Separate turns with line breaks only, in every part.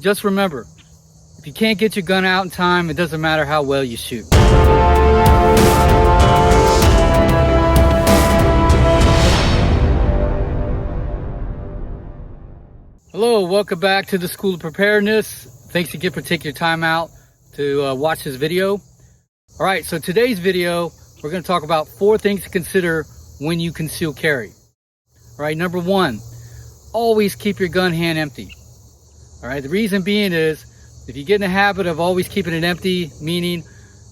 just remember, if you can't get your gun out in time, it doesn't matter how well you shoot. Hello, welcome back to the School of Preparedness. Thanks again for taking your time out to watch this video. All right, so today's video, we're going to talk about 4 things to consider when you conceal carry. All right, number 1, always keep your gun hand empty. All right, the reason being is if you get in the habit of always keeping it empty, meaning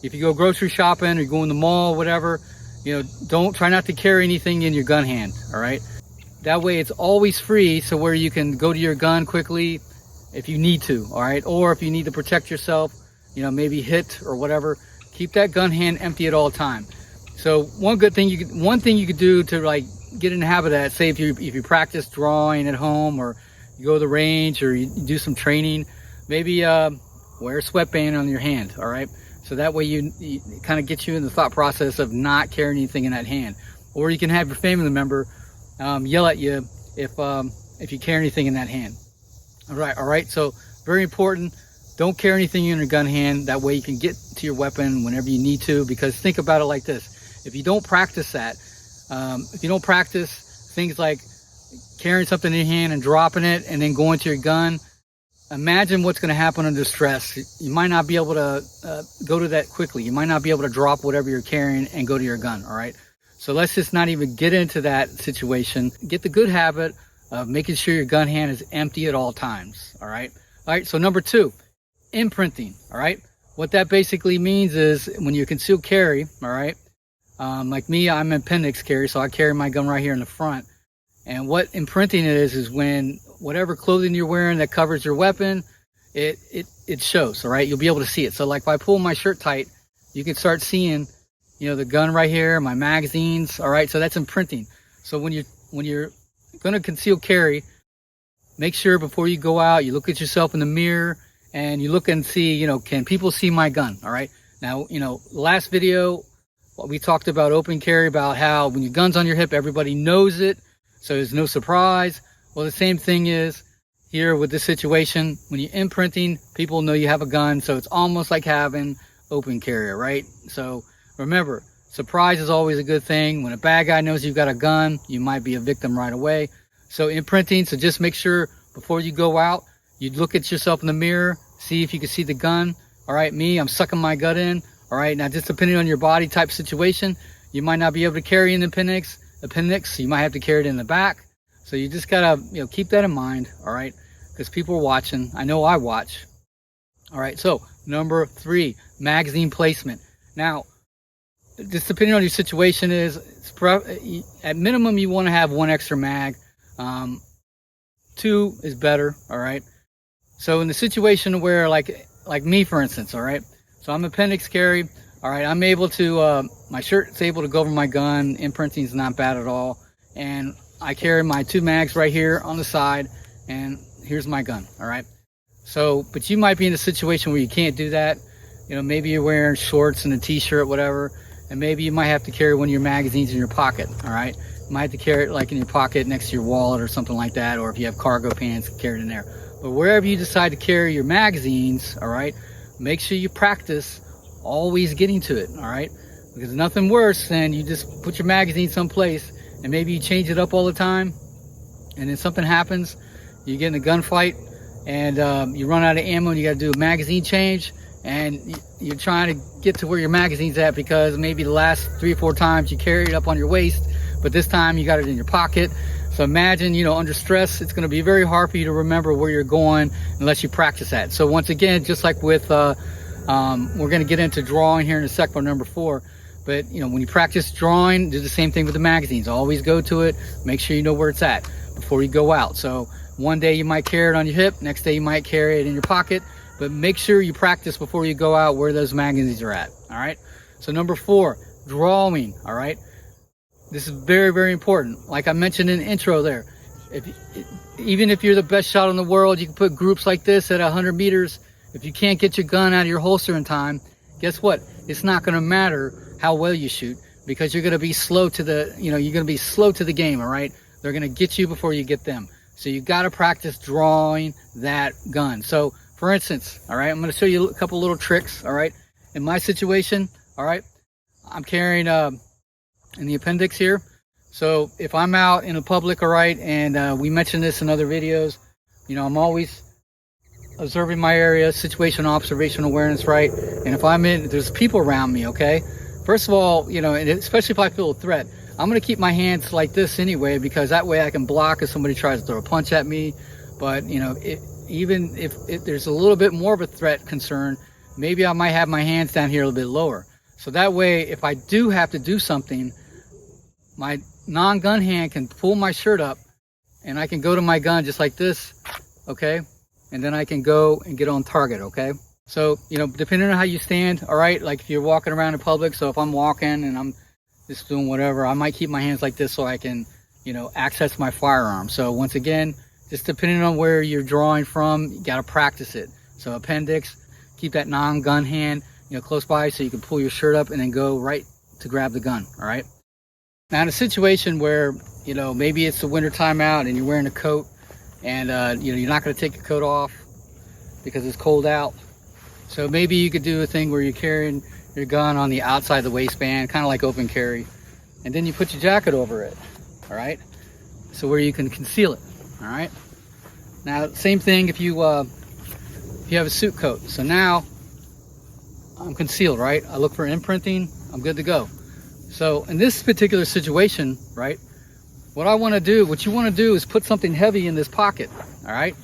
if you go grocery shopping or you go in the mall, whatever, try not to carry anything in your gun hand. All right, that way it's always free, so where you can go to your gun quickly if you need to. All right, or if you need to protect yourself, maybe hit or whatever, keep that gun hand empty at all time. So one thing you could do to like get in the habit of that, say if you practice drawing at home, or you go to the range, or you do some training, maybe wear a sweatband on your hand. All right, so that way you kind of get you in the thought process of not carrying anything in that hand. Or you can have your family member yell at you if you carry anything in that hand. All right, so very important, don't carry anything in your gun hand. That way you can get to your weapon whenever you need to, because think about it like this: if you don't practice that, if you don't practice things like carrying something in your hand and dropping it and then going to your gun, imagine what's going to happen under stress. You might not be able to go to that quickly. You might not be able to drop whatever you're carrying and go to your gun. All right, so let's just not even get into that situation. Get the good habit of making sure your gun hand is empty at all times. All right, so number 2, imprinting. All right, what that basically means is when you conceal carry, all right, like me, I'm appendix carry, so I carry my gun right here in the front. And what imprinting is when whatever clothing you're wearing that covers your weapon, it shows. All right, you'll be able to see it. So like if I pull my shirt tight, you can start seeing, the gun right here, my magazines. All right, so that's imprinting. So when you're going to conceal carry, make sure before you go out, you look at yourself in the mirror and you look and see, can people see my gun? All right, now, last video, we talked about open carry, about how when your gun's on your hip, everybody knows it, so there's no surprise. Well, the same thing is here with this situation. When you're imprinting, people know you have a gun, so it's almost like having open carry, right? So remember, surprise is always a good thing. When a bad guy knows you've got a gun, you might be a victim right away. So imprinting, so just make sure before you go out, you look at yourself in the mirror, see if you can see the gun. All right, I'm sucking my gut in. All right, now just depending on your body type situation, you might not be able to carry an appendix. You might have to carry it in the back. So you just gotta, keep that in mind. All right, because people are watching. I know I watch. All right, so number 3, magazine placement. Now, just depending on your situation at minimum you want to have 1 extra mag. 2 is better. All right. So in the situation where like me, for instance, all right, so I'm appendix carry. All right, I'm able to, my shirt's able to go over my gun. Imprinting is not bad at all. And I carry my 2 mags right here on the side, and here's my gun. All right. So, but you might be in a situation where you can't do that. Maybe you're wearing shorts and a t-shirt, whatever, and maybe you might have to carry one of your magazines in your pocket. All right. You might have to carry it like in your pocket next to your wallet or something like that, or if you have cargo pants, carry it in there. But wherever you decide to carry your magazines, all right, make sure you practice always getting to it. All right, because nothing worse than you just put your magazine someplace and maybe you change it up all the time, and then something happens, you get in a gunfight and you run out of ammo and you got to do a magazine change, and you're trying to get to where your magazine's at because maybe the last 3 or 4 times you carried it up on your waist, but this time you got it in your pocket. So imagine, under stress, it's going to be very hard for you to remember where you're going unless you practice that. So once again, just like with, we're going to get into drawing here in a sec for number 4. But, when you practice drawing, do the same thing with the magazines. Always go to it. Make sure you know where it's at before you go out. So one day you might carry it on your hip. Next day you might carry it in your pocket. But make sure you practice before you go out where those magazines are at. All right. So number 4, drawing. All right. This is very, very important. Like I mentioned in the intro there, even if you're the best shot in the world, you can put groups like this at 100 meters. If you can't get your gun out of your holster in time, guess what? It's not going to matter how well you shoot, because you're going to be slow to the, you're going to be slow to the game. All right. They're going to get you before you get them. So you got to practice drawing that gun. So for instance, all right, I'm going to show you a couple little tricks. All right, in my situation, all right, I'm carrying in the appendix here. So if I'm out in the public, all right, and we mentioned this in other videos, you know, I'm always observing my area, situational observation awareness, right? And if I'm in, there's people around me, okay? First of all, you know, and especially if I feel a threat, I'm going to keep my hands like this anyway, because that way I can block if somebody tries to throw a punch at me. But, you know, even if there's a little bit more of a threat concern, maybe I might have my hands down here a little bit lower. So that way, if I do have to do something, my non-gun hand can pull my shirt up and I can go to my gun just like this, okay? And then I can go and get on target, okay? So, you know, depending on how you stand, all right, like if you're walking around in public, so if I'm walking and I'm just doing whatever, I might keep my hands like this so I can, you know, access my firearm. So once again, just depending on where you're drawing from, you got to practice it. So appendix, keep that non-gun hand, you know, close by so you can pull your shirt up and then go right to grab the gun, all right? Now in a situation where, you know, maybe it's the winter time out and you're wearing a coat and, you know, you're not going to take your coat off because it's cold out. So maybe you could do a thing where you're carrying your gun on the outside of the waistband, kind of like open carry, and then you put your jacket over it, all right? So where you can conceal it, all right? Now, same thing if you have a suit coat. So now I'm concealed, right? I look for imprinting, I'm good to go. So in this particular situation, right, what you want to do is put something heavy in this pocket, all right?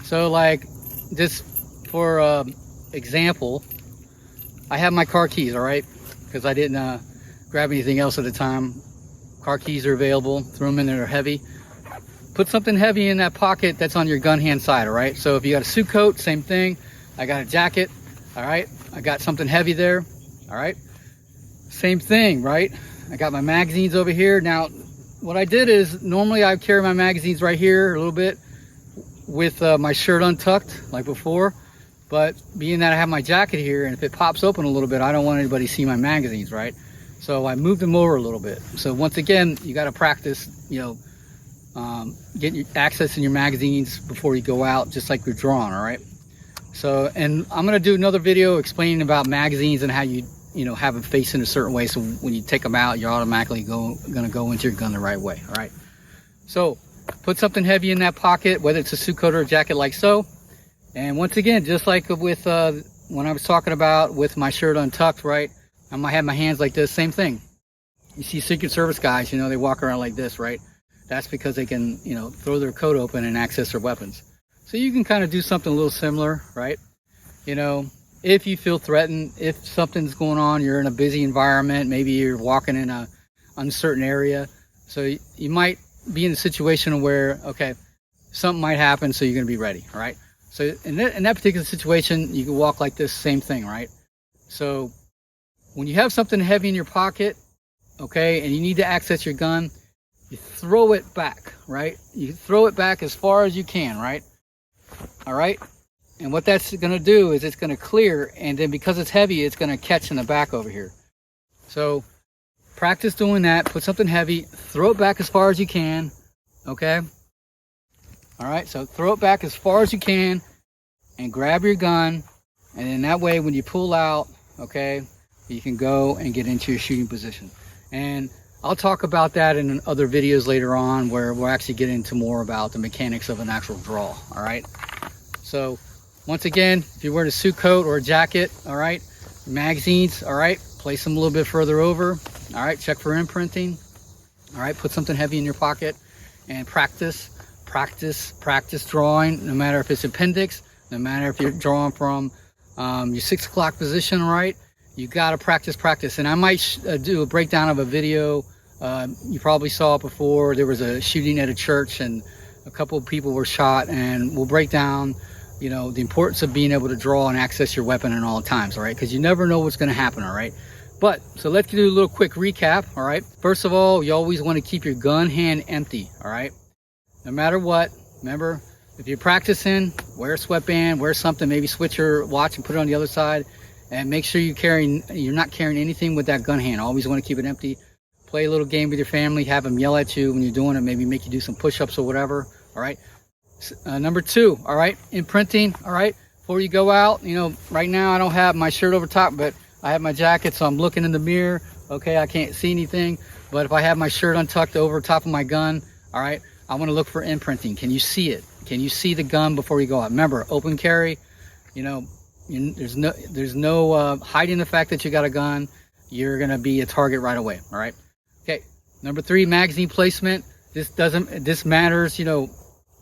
So like just for example, I have my car keys, all right, because I didn't grab anything else at the time. Car keys are available, throw them in there, they're heavy. Put something heavy in that pocket that's on your gun hand side, all right? So if you got a suit coat, same thing. I got a jacket, all right? I got something heavy there, all right? Same thing, right? I got my magazines over here. Now, what I did is, normally I carry my magazines right here a little bit with my shirt untucked, like before. But being that I have my jacket here, and if it pops open a little bit, I don't want anybody to see my magazines, right? So I moved them over a little bit. So once again, you got to practice, you know, getting accessing your magazines before you go out, just like you're drawing, all right? So, and I'm going to do another video explaining about magazines and how you know, have them facing a certain way. So when you take them out, you're automatically going to go into your gun the right way, all right? So put something heavy in that pocket, whether it's a suit coat or a jacket like so. And once again, just like with when I was talking about with my shirt untucked, right? I might have my hands like this, same thing. You see Secret Service guys, you know, they walk around like this, right? That's because they can, you know, throw their coat open and access their weapons. So you can kind of do something a little similar, right? You know, if you feel threatened, if something's going on, you're in a busy environment, maybe you're walking in a uncertain area. So you might be in a situation where, okay, something might happen, so you're going to be ready, all right? So in that particular situation, you can walk like this, same thing, right? So when you have something heavy in your pocket, okay, and you need to access your gun, you throw it back, right? You throw it back as far as you can, right? All right? And what that's going to do is it's going to clear, and then because it's heavy, it's going to catch in the back over here. So practice doing that. Put something heavy, throw it back as far as you can, okay? All right, so throw it back as far as you can and grab your gun, and then that way when you pull out, okay, you can go and get into your shooting position. And I'll talk about that in other videos later on, where we'll actually get into more about the mechanics of an actual draw, all right? So once again, if you're wearing a suit coat or a jacket, all right, magazines, all right, place them a little bit further over, all right, check for imprinting, all right, put something heavy in your pocket and practice drawing, no matter if it's appendix, no matter if you're drawing from your 6 o'clock position, right? You got to practice. And I might do a breakdown of a video. You probably saw it before. There was a shooting at a church and a couple of people were shot, and we'll break down, you know, the importance of being able to draw and access your weapon at all times, all right? Because you never know what's going to happen, all right? But, so let's do a little quick recap, all right? First of all, you always want to keep your gun hand empty, all right? No matter what, remember, if you're practicing, wear a sweatband, wear something, maybe switch your watch and put it on the other side, and make sure you're not carrying anything with that gun hand. Always want to keep it empty. Play a little game with your family, have them yell at you when you're doing it, maybe make you do some push-ups or whatever, all right? Number 2, all right, imprinting. All right, before you go out, you know, right now I don't have my shirt over top, but I have my jacket, so I'm looking in the mirror. Okay, I can't see anything, but if I have my shirt untucked over top of my gun, all right, I want to look for imprinting. Can you see it? Can you see the gun before you go out? Remember, open carry, you know, there's no hiding the fact that you got a gun. You're gonna be a target right away. All right. Okay. Number 3, magazine placement. This matters, you know,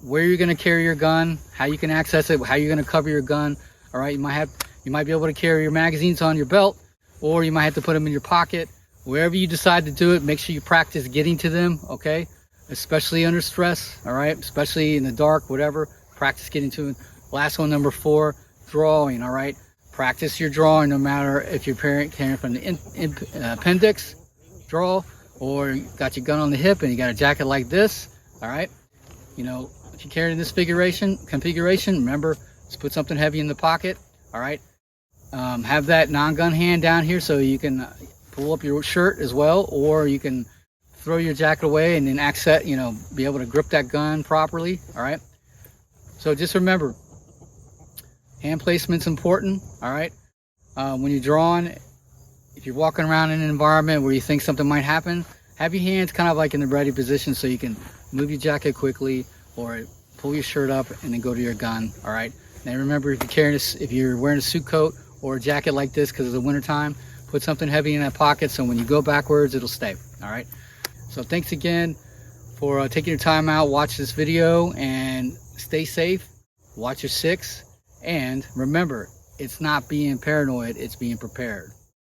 where you're gonna carry your gun, how you can access it, how you're gonna cover your gun. All right. You might be able to carry your magazines on your belt, or you might have to put them in your pocket. Wherever you decide to do it, make sure you practice getting to them. Okay. Especially under stress. All right. Especially in the dark, whatever. Practice getting to it. Last one, number 4, drawing. All right. Practice your drawing, no matter if you're carrying from the appendix, draw, or you got your gun on the hip and you got a jacket like this. All right. You know, if you carry in this configuration, remember, just put something heavy in the pocket. All right. Have that non-gun hand down here so you can pull up your shirt as well, or you can throw your jacket away and then access, you know, be able to grip that gun properly. All right. So just remember, hand placement's important. All right. When you're drawing, if you're walking around in an environment where you think something might happen, have your hands kind of like in the ready position so you can move your jacket quickly or pull your shirt up and then go to your gun. All right. Now remember, if you're wearing a suit coat or a jacket like this because it's the winter time, put something heavy in that pocket so when you go backwards, it'll stay. All right. So thanks again for taking your time out, watch this video, and stay safe. Watch your 6. And remember, it's not being paranoid, it's being prepared.